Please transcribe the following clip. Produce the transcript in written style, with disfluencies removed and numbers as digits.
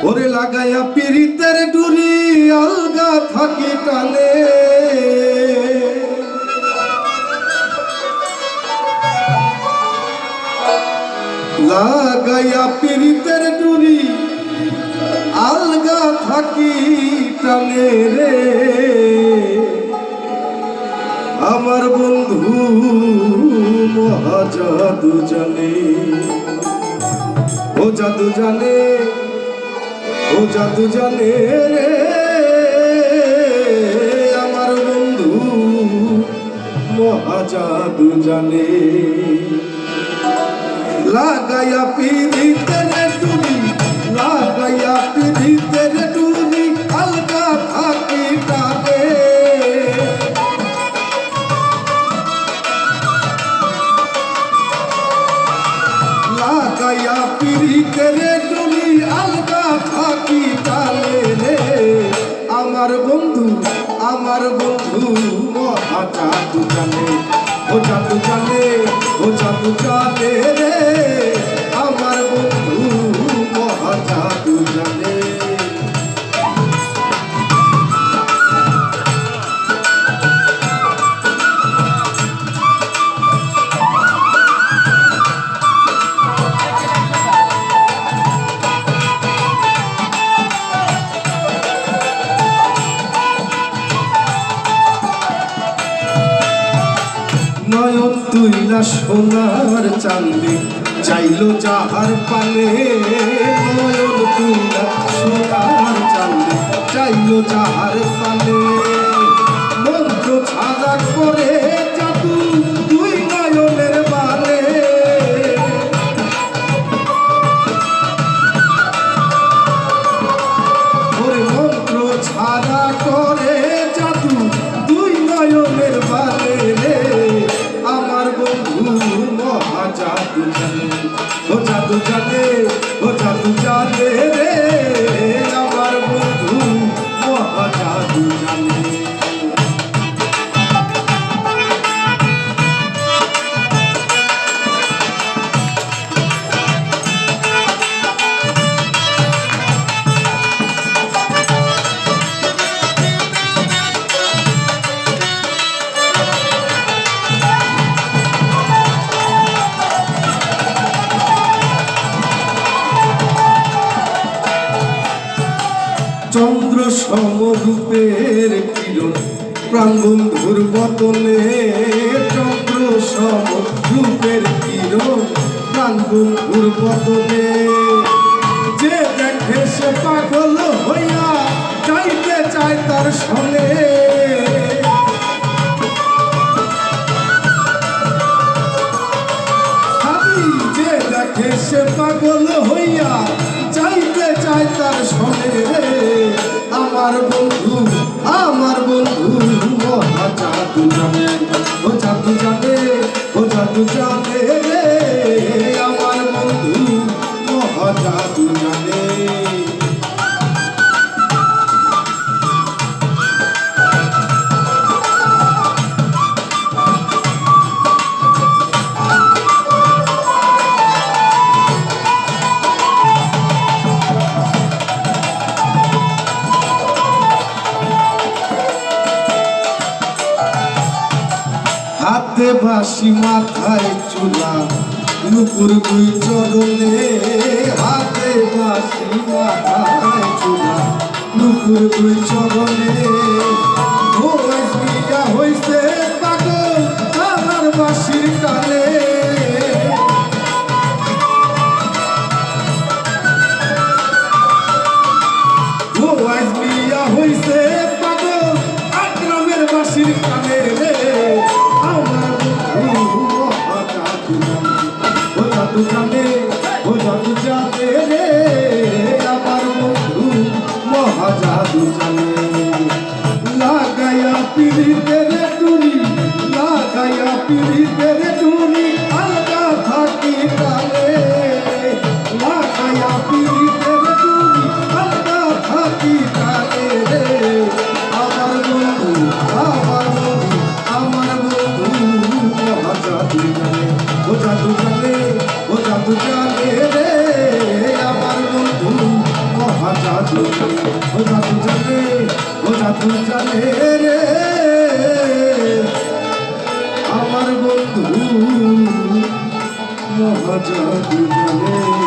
ওরে লাগাইয়া পিরিতের ডুরি আলগা থাকি টানে লাগাইয়া পিরিতের ডুরি আলগা থাকি টানে রে আমার বন্ধু মহাজাদু জানে ও জাদু জানে ও জাদু জানে রে আমার বন্ধু মহাজাদু জানে লাগাইয়া পিরিতের ডুরি লাগাইয়া পিরিতের ডুরি আলগা থাকি টানে লাগাইয়া পিরিতের ডুরি আলগা থাকি টানে রে আমার বন্ধু মহাজাদু জানে ও জাদু জানে ও জাদু জানে রে আমার বন্ধু মহাজাদু জানে নয়ন তুইলা সোনার চাঁদে চাইলো যাহার পানে নয়ন তুইলা সোনার চাঁদে চাইলো যাহার পানে মন্ত্র ছাড়া করে জাদু তুই নয়নের বানে ওরে মন্ত্র ছাড়া করে জাদু তুই নয়নের বানে রে আমার বন্ধু মহাজাদু জানে ও জাদু জানে ও জাদু জানে রে আমার বন্ধু মহাজাদু জানে চন্দ্র সমরূপের কিরণ প্রাণ বন্ধুর বদনে চন্দ্র সমরূপের কিরণ প্রাণ বন্ধুর বদনে যে দেখে সে পাগল হইয়া চাইতে চায় তার সনে যে দেখে সে পাগল হইয়া চাইতে চায় তার সনে আমার বন্ধু মহাজাদু জানে ও জাদু জানে ও জাদু জানে রে আমার বন্ধু মহাজাদু জানে হাতে বাঁশি মাথায় চুলা নুপুর দুই চরণে হাতে বাঁশি মাথায় চুলা নুপুর দুই চরণে হইছে পাগল আমার বাঁশির কানে হইছে পাগল আকরামের বাঁশির কানে রে জাদু জানে ও জাদু জানে রে আমার বন্ধু মহাজাদু জানে লাগাইয়া পিরিতের ডুরি লাগাইয়া পিরিতের ডুরি মহাজাদু ও জাদু জানে ও জাদু জানে রে আমার বন্ধু মহাজাদু জানে